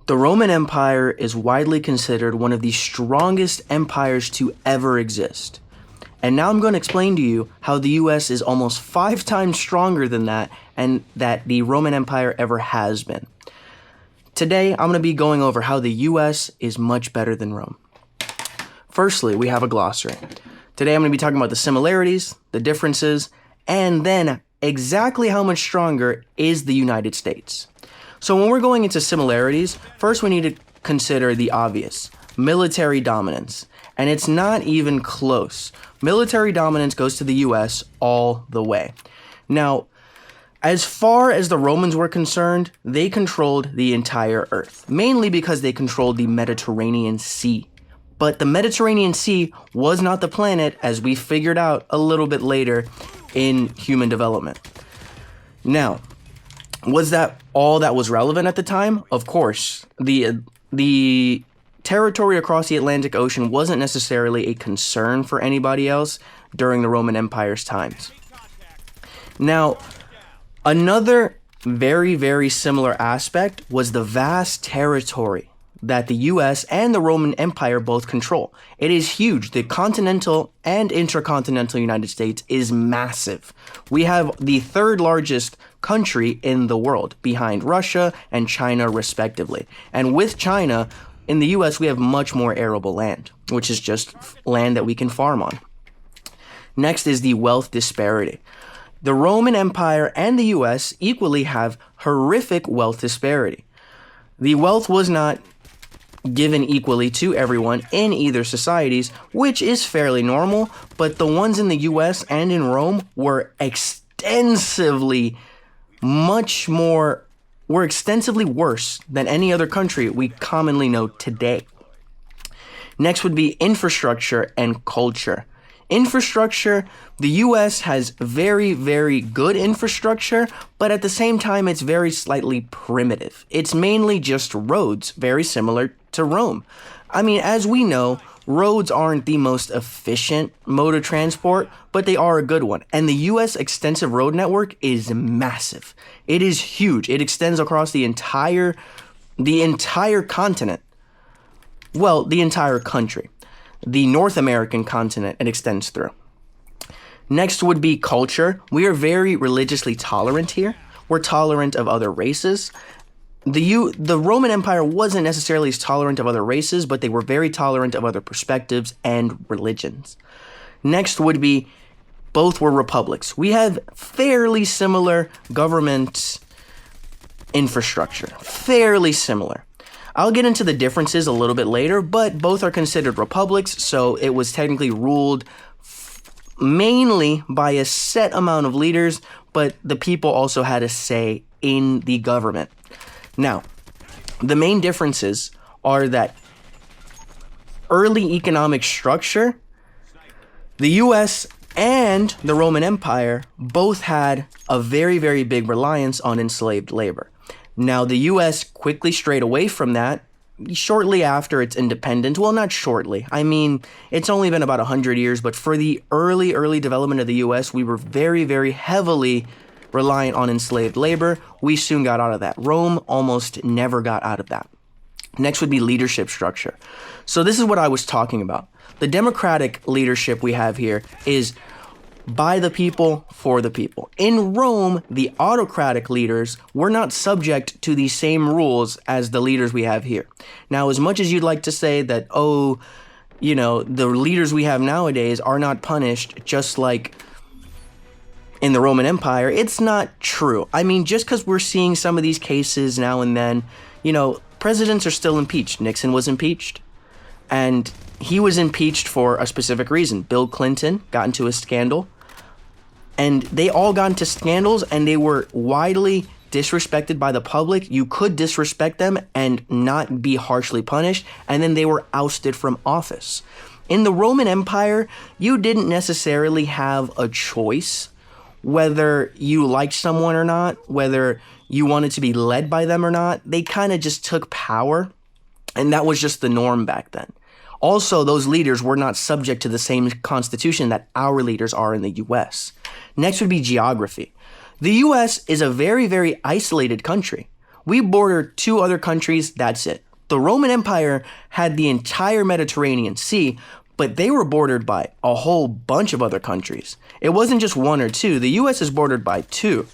The Roman Empire is widely considered one of the strongest empires to ever exist. And now I'm going to explain to you how the US is almost 5 times stronger than that, and that the Roman Empire ever has been. Today, I'm going to be going over how the US is much better than Rome. Firstly, we have a glossary. Today I'm going to be talking about the similarities, the differences, and then exactly how much stronger is the United States. So when we're going into similarities, first we need to consider the obvious: military dominance. And it's not even close. Military dominance goes to the US all the way. Now, as far as the Romans were concerned, they controlled the entire earth, mainly because they controlled the Mediterranean Sea. But the Mediterranean Sea was not the planet, as we figured out a little bit later in human development. Now, was that all that was relevant at the time? Of course. The territory across the Atlantic Ocean wasn't necessarily a concern for anybody else during the Roman Empire's times. Now, another very, very similar aspect was the vast territory that the US and the Roman Empire both control. It is huge. The continental and intercontinental United States is massive. We have the third largest country in the world, behind Russia and China respectively. And with China, in the US, we have much more arable land, which is just land that we can farm on. Next is the wealth disparity. The Roman Empire and the US equally have horrific wealth disparity. The wealth was not given equally to everyone in either societies, which is fairly normal, but the ones in the US and in Rome were extensively worse than any other country we commonly know today. Next would be infrastructure and culture. Infrastructure, the US has very, very good infrastructure, but at the same time, it's very slightly primitive. It's mainly just roads, very similar to Rome. I mean, as we know, roads aren't the most efficient mode of transport, but they are a good one. And the US extensive road network is massive. It is huge. It extends across the entire continent. Well, the entire country. The North American continent it extends through. Next would be culture. We are very religiously tolerant here. We're tolerant of other races. The Roman Empire wasn't necessarily as tolerant of other races, but they were very tolerant of other perspectives and religions. Next would be both were republics. We have fairly similar government infrastructure. Fairly similar. I'll get into the differences a little bit later, but both are considered republics, so it was technically ruled mainly by a set amount of leaders, but the people also had a say in the government. Now, the main differences are that early economic structure, the US and the Roman Empire both had a very, very big reliance on enslaved labor. Now, the US quickly strayed away from that shortly after its independence. Well, not shortly. I mean, it's only been about 100 years, but for the early development of the US, we were very, very heavily reliant on enslaved labor. We soon got out of that. Rome almost never got out of that. Next would be leadership structure. So this is what I was talking about. The democratic leadership we have here is by the people, for the people. In Rome, the autocratic leaders were not subject to the same rules as the leaders we have here. Now, as much as you'd like to say that, the leaders we have nowadays are not punished just like in the Roman Empire, it's not true. I mean, just because we're seeing some of these cases now and then, presidents are still impeached. Nixon was impeached. And he was impeached for a specific reason. Bill Clinton got into a scandal. And they all got into scandals, and they were widely disrespected by the public. You could disrespect them and not be harshly punished, and then they were ousted from office. In the Roman Empire, you didn't necessarily have a choice whether you liked someone or not, whether you wanted to be led by them or not. They kind of just took power, and that was just the norm back then. Also, those leaders were not subject to the same constitution that our leaders are in the US. Next would be geography. The US is a very, very isolated country. We border 2 other countries, that's it. The Roman Empire had the entire Mediterranean Sea, but they were bordered by a whole bunch of other countries. It wasn't just 1 or 2. The US is bordered by 2,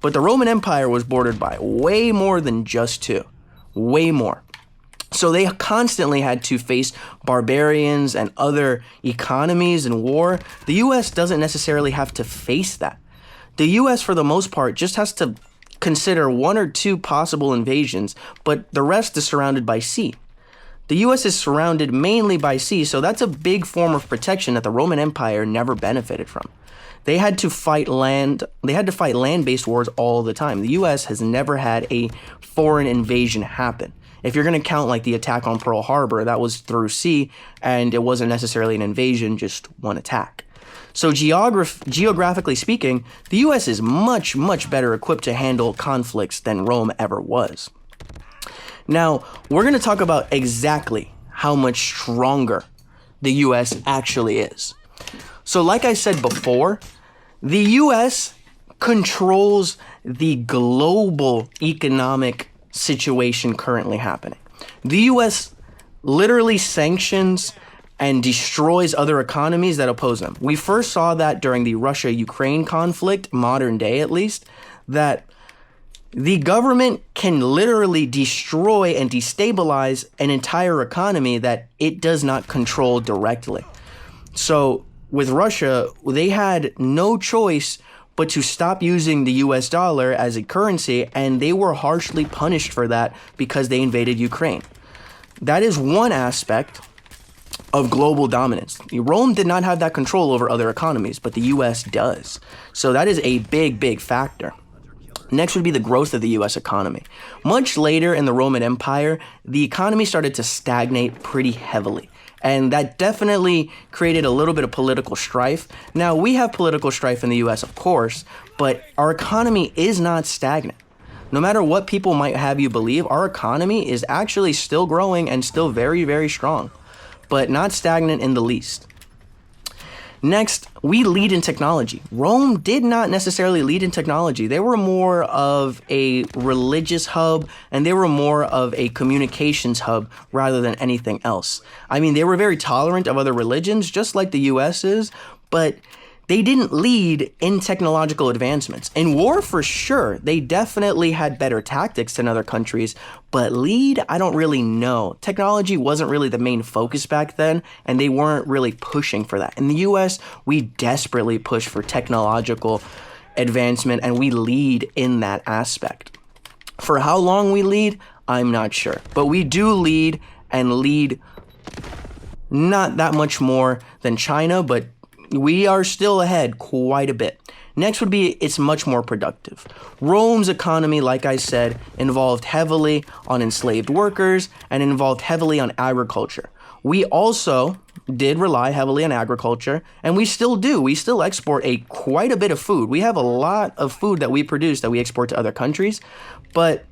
but the Roman Empire was bordered by way more than just 2. Way more. So they constantly had to face barbarians and other economies and war. The US doesn't necessarily have to face that. The US, for the most part, just has to consider 1 or 2 possible invasions, but the rest is surrounded by sea. The US is surrounded mainly by sea, so that's a big form of protection that the Roman Empire never benefited from. They had to fight land-based wars all the time. The US has never had a foreign invasion happen. If you're going to count like the attack on Pearl Harbor, that was through sea, and it wasn't necessarily an invasion, just one attack. So geographically speaking, the US is much, much better equipped to handle conflicts than Rome ever was. Now, we're going to talk about exactly how much stronger the US actually is. So like I said before, the US controls the global economic situation currently happening. The US literally sanctions and destroys other economies that oppose them. We first saw that during the Russia-Ukraine conflict, modern day at least, that the government can literally destroy and destabilize an entire economy that it does not control directly. So with Russia, they had no choice but to stop using the US dollar as a currency, and they were harshly punished for that because they invaded Ukraine. That is one aspect of global dominance. Rome did not have that control over other economies, but the US does. So that is a big, big factor. Next would be the growth of the US economy. Much later in the Roman Empire, the economy started to stagnate pretty heavily. And that definitely created a little bit of political strife. Now, we have political strife in the US, of course, but our economy is not stagnant. No matter what people might have you believe, our economy is actually still growing and still very, very strong, but not stagnant in the least. Next, we lead in technology. Rome did not necessarily lead in technology. They were more of a religious hub, and they were more of a communications hub rather than anything else. I mean, they were very tolerant of other religions, just like the US is, but they didn't lead in technological advancements. In war, for sure, they definitely had better tactics than other countries, but lead, I don't really know. Technology wasn't really the main focus back then, and they weren't really pushing for that. In the US, we desperately push for technological advancement, and we lead in that aspect. For how long we lead, I'm not sure, but we do lead, and lead not that much more than China, but we are still ahead quite a bit. Next would be it's much more productive. Rome's economy, like I said, involved heavily on enslaved workers and involved heavily on agriculture. We also did rely heavily on agriculture, and we still do. We still export quite a bit of food. We have a lot of food that we produce that we export to other countries, but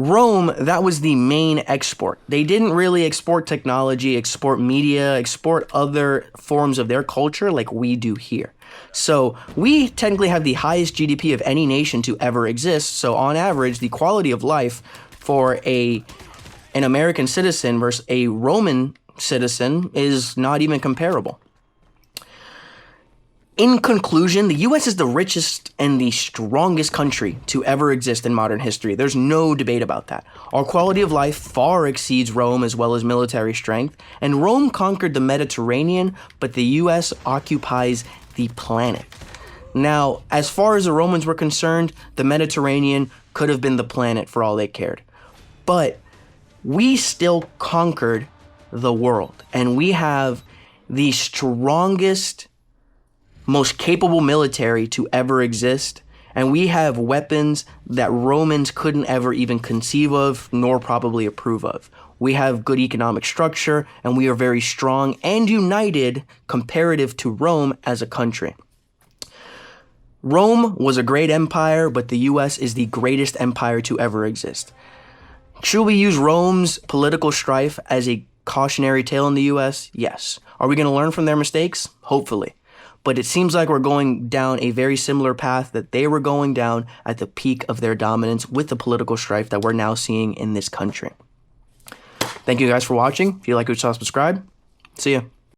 Rome, that was the main export. They didn't really export technology, export media, export other forms of their culture like we do here. So we technically have the highest GDP of any nation to ever exist. So on average, the quality of life for an American citizen versus a Roman citizen is not even comparable. In conclusion, the US is the richest and the strongest country to ever exist in modern history. There's no debate about that. Our quality of life far exceeds Rome as well as military strength, and Rome conquered the Mediterranean, but the US occupies the planet. Now, as far as the Romans were concerned, the Mediterranean could have been the planet for all they cared. But we still conquered the world, and we have the strongest, most capable military to ever exist, and we have weapons that Romans couldn't ever even conceive of nor probably approve of. We have good economic structure, and we are very strong and united comparative to Rome as a country. Rome was a great empire, but the US is the greatest empire to ever exist. Should we use Rome's political strife as a cautionary tale in the US? Yes. Are we going to learn from their mistakes? Hopefully. but it seems like we're going down a very similar path that they were going down at the peak of their dominance with the political strife that we're now seeing in this country. Thank you guys for watching. If you like what you saw, subscribe. See ya.